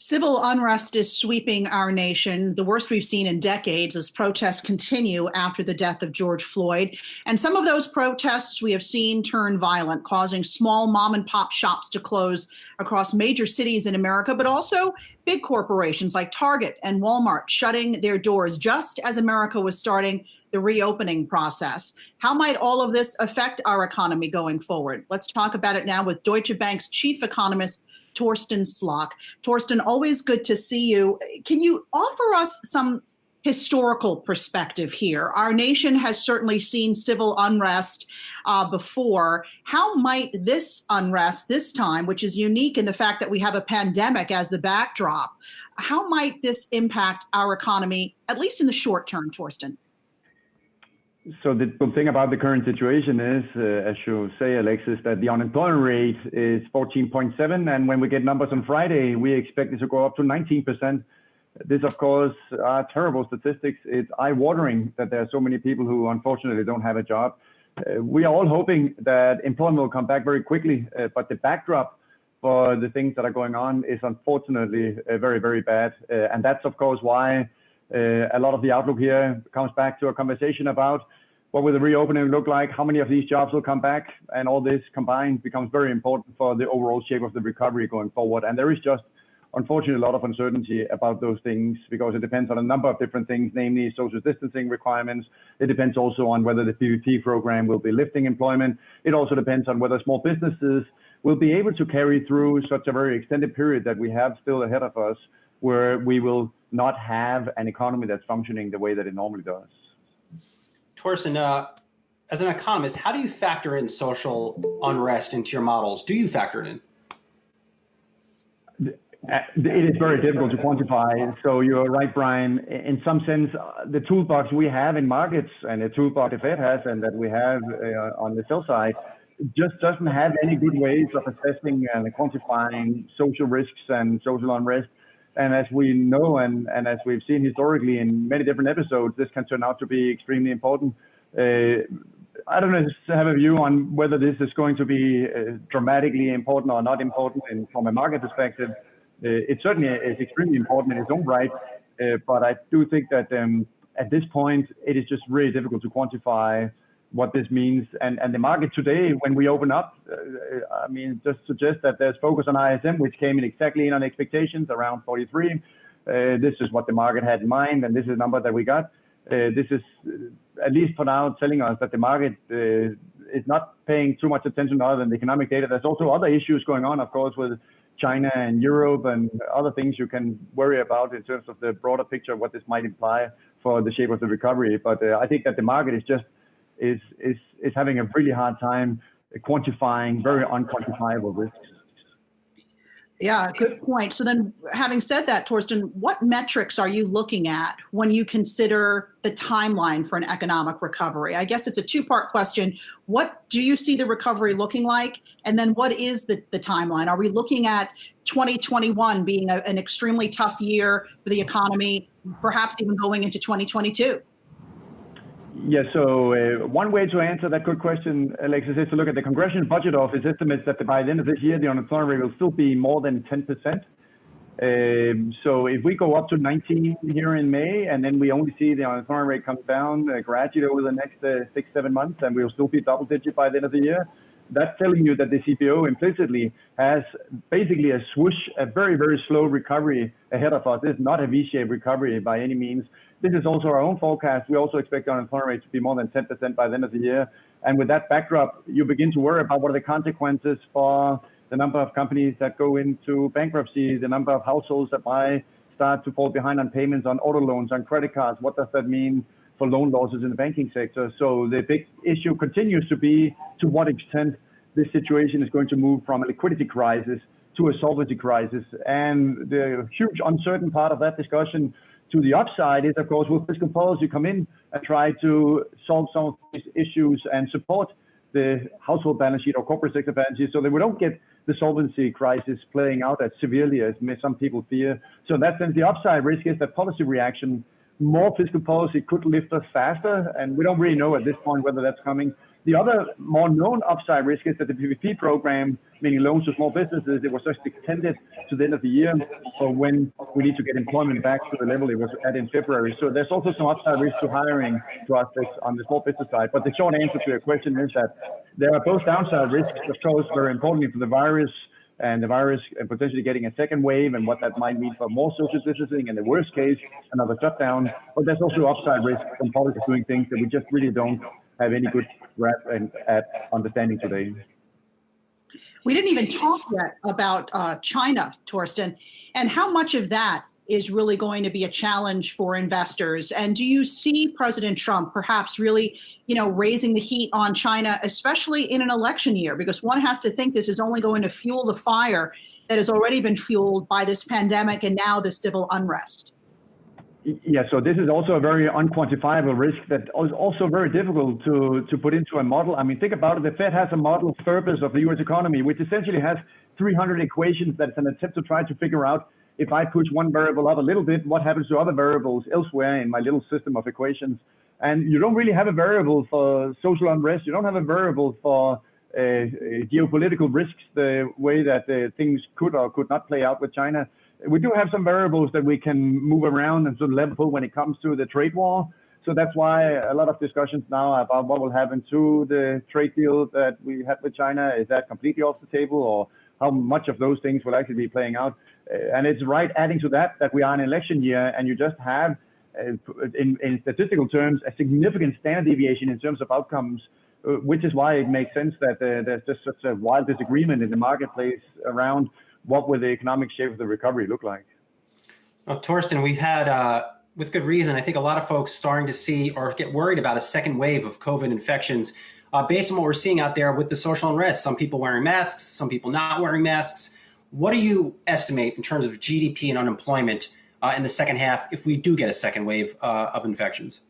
Civil unrest is sweeping our nation, the worst we've seen in decades, as protests continue after the death of George Floyd. And some of those protests we have seen turn violent, causing small mom and pop shops to close across major cities in America, but also big corporations like Target and Walmart shutting their doors just as America was starting the reopening process. How might all of this affect our economy going forward? Let's talk about it now with Deutsche Bank's chief economist, Torsten Slok. Torsten, always good to see you. Can you offer us some historical perspective here? Our nation has certainly seen civil unrest before. How might this unrest this time, which is unique in the fact that we have a pandemic as the backdrop, how might this impact our economy, at least in the short term, Torsten? So the good thing about the current situation is, as you say, Alexis, that the unemployment rate is 14.7, and when we get numbers on Friday, we expect it to go up to 19%. This, of course, are terrible statistics. It's eye-watering that there are so many people who unfortunately don't have a job. We are all hoping that employment will come back very quickly, but the backdrop for the things that are going on is unfortunately very, very bad. And that's, of course, why a lot of the outlook here comes back to a conversation about what will the reopening look like, how many of these jobs will come back, and all this combined becomes very important for the overall shape of the recovery going forward. And there is just, unfortunately, a lot of uncertainty about those things because it depends on a number of different things, namely social distancing requirements. It depends also on whether the PPP program will be lifting employment. It also depends on whether small businesses will be able to carry through such a very extended period that we have still ahead of us, where we will not have an economy that's functioning the way that it normally does. Torsten, as an economist, how do you factor in social unrest into your models? Do you factor it in? It is very difficult to quantify. So you're right, Brian. In some sense, the toolbox we have in markets and the toolbox the Fed has and that we have on the sell side just doesn't have any good ways of assessing and quantifying social risks and social unrest. And as we know, and as we've seen historically in many different episodes, this can turn out to be extremely important. I don't know, have a view on whether this is going to be dramatically important or not important from a market perspective. It certainly is extremely important in its own right, but I do think that at this point, it is just really difficult to quantify what this means. And the market today, when we open up, I mean, just suggests that there's focus on ISM, which came in exactly in on expectations around 43. This is what the market had in mind, and this is the number that we got. This is, at least for now, telling us that the market is not paying too much attention other than the economic data. There's also other issues going on, of course, with China and Europe and other things you can worry about in terms of the broader picture of what this might imply for the shape of the recovery. But I think that the market is just is having a really hard time quantifying very unquantifiable risks. Yeah, good point. So then, having said that, Torsten, what metrics are you looking at when you consider the timeline for an economic recovery? I guess it's a two-part question. What do you see the recovery looking like? And then what is the timeline? Are we looking at 2021 being an extremely tough year for the economy, perhaps even going into 2022? Yeah, so one way to answer that good question, Alexis, is to look at the Congressional Budget Office estimates that by the end of this year, the unemployment rate will still be more than 10%. So if we go up to 19 here in May, and then we only see the unemployment rate come down gradually over the next 6-7 months, and we'll still be double digit by the end of the year, that's telling you that the CPO implicitly has basically a swoosh, a very, very slow recovery ahead of us. This is not a V-shaped recovery by any means. This is also our own forecast. We also expect the unemployment rate to be more than 10% by the end of the year. And with that backdrop, you begin to worry about what are the consequences for the number of companies that go into bankruptcy, the number of households that might start to fall behind on payments on auto loans, on credit cards. What does that mean for loan losses in the banking sector? So the big issue continues to be to what extent this situation is going to move from a liquidity crisis to a solvency crisis. And the huge uncertain part of that discussion to the upside is, of course, will fiscal policy come in and try to solve some of these issues and support the household balance sheet or corporate sector balance sheet so that we don't get the solvency crisis playing out as severely as some people fear. So in that sense, the upside risk is that policy reaction, more fiscal policy could lift us faster, and we don't really know at this point whether that's coming. The other more known upside risk is that the PPP program meaning loans to small businesses, it was just extended to the end of the year for when we need to get employment back to the level it was at in February. So there's also some upside risk to hiring prospects on the small business side. But the short answer to your question is that there are both downside risks, of course, very importantly for the virus, and the virus potentially getting a second wave and what that might mean for more social distancing, and in the worst case, another shutdown. But there's also upside risk from politics doing things that we just really don't have any good grasp at understanding today. We didn't even talk yet about China, Torsten, and how much of that is really going to be a challenge for investors. And do you see President Trump perhaps really, raising the heat on China, especially in an election year? Because one has to think this is only going to fuel the fire that has already been fueled by this pandemic and now the civil unrest. Yeah, so this is also a very unquantifiable risk that is also very difficult to put into a model. I mean, think about it. The Fed has a model purpose of the U.S. economy, which essentially has 300 equations that's an attempt to try to figure out, if I push one variable up a little bit, what happens to other variables elsewhere in my little system of equations? And you don't really have a variable for social unrest. You don't have a variable for geopolitical risks, the way that things could or could not play out with China. We do have some variables that we can move around and sort of level when it comes to the trade war. So that's why a lot of discussions now about what will happen to the trade deal that we had with China. Is that completely off the table, or how much of those things will actually be playing out? And it's right adding to that we are in an election year, and you just have, in statistical terms, a significant standard deviation in terms of outcomes, which is why it makes sense that there's just such a wild disagreement in the marketplace around what will the economic shape of the recovery look like. Well, Torsten, we've had, with good reason, I think a lot of folks starting to see or get worried about a second wave of COVID infections based on what we're seeing out there with the social unrest. Some people wearing masks, some people not wearing masks. What do you estimate in terms of GDP and unemployment in the second half if we do get a second wave of infections?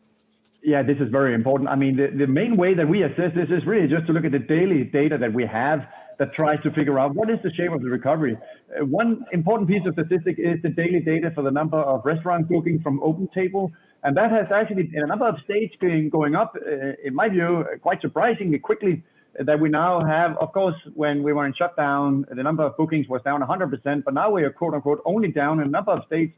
Yeah, this is very important. I mean, the main way that we assess this is really just to look at the daily data that we have that tries to figure out what is the shape of the recovery. One important piece of statistic is the daily data for the number of restaurant bookings from OpenTable. And that has actually, in a number of states, been going up, in my view, quite surprisingly quickly, that we now have. Of course, when we were in shutdown, the number of bookings was down 100%, but now we are, quote unquote, only down in a number of states,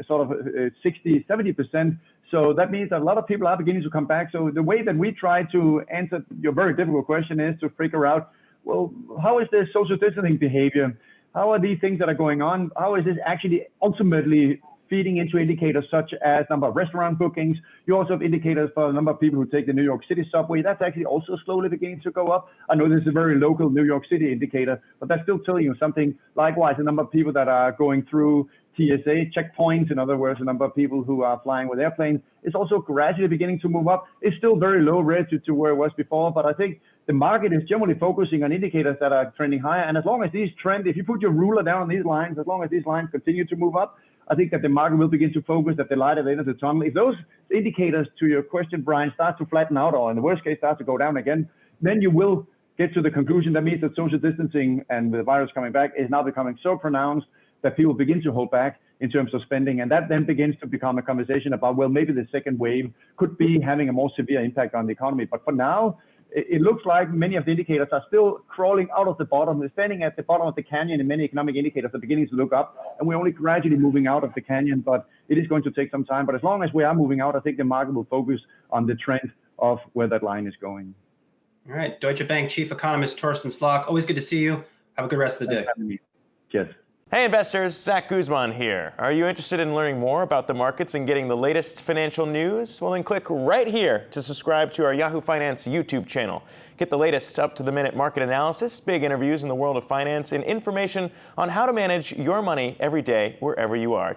sort of 60, 70%. So that means that a lot of people are beginning to come back. So the way that we try to answer your very difficult question is to figure out, well, how is this social distancing behavior? How are these things that are going on? How is this actually ultimately feeding into indicators such as number of restaurant bookings? You also have indicators for the number of people who take the New York City subway. That's actually also slowly beginning to go up. I know this is a very local New York City indicator, but that's still telling you something. Likewise, the number of people that are going through TSA checkpoints, in other words, the number of people who are flying with airplanes, is also gradually beginning to move up. It's still very low relative to where it was before, but I think the market is generally focusing on indicators that are trending higher. And as long as these trend, if you put your ruler down on these lines, as long as these lines continue to move up, I think that the market will begin to focus at the light at the end of the tunnel. If those indicators, to your question, Brian, start to flatten out, or in the worst case, start to go down again, then you will get to the conclusion that means that social distancing and the virus coming back is now becoming so pronounced that people begin to hold back in terms of spending. And that then begins to become a conversation about, well, maybe the second wave could be having a more severe impact on the economy. But for now, it looks like many of the indicators are still crawling out of the bottom. They're standing at the bottom of the canyon, and many economic indicators are beginning to look up. And we're only gradually moving out of the canyon, but it is going to take some time. But as long as we are moving out, I think the market will focus on the trend of where that line is going. All right. Deutsche Bank Chief Economist Torsten Slok, always good to see you. Have a good rest of the day. Yes. Hey investors, Zach Guzman here. Are you interested in learning more about the markets and getting the latest financial news? Well, then click right here to subscribe to our Yahoo Finance YouTube channel. Get the latest up-to-the-minute market analysis, big interviews in the world of finance, and information on how to manage your money every day wherever you are.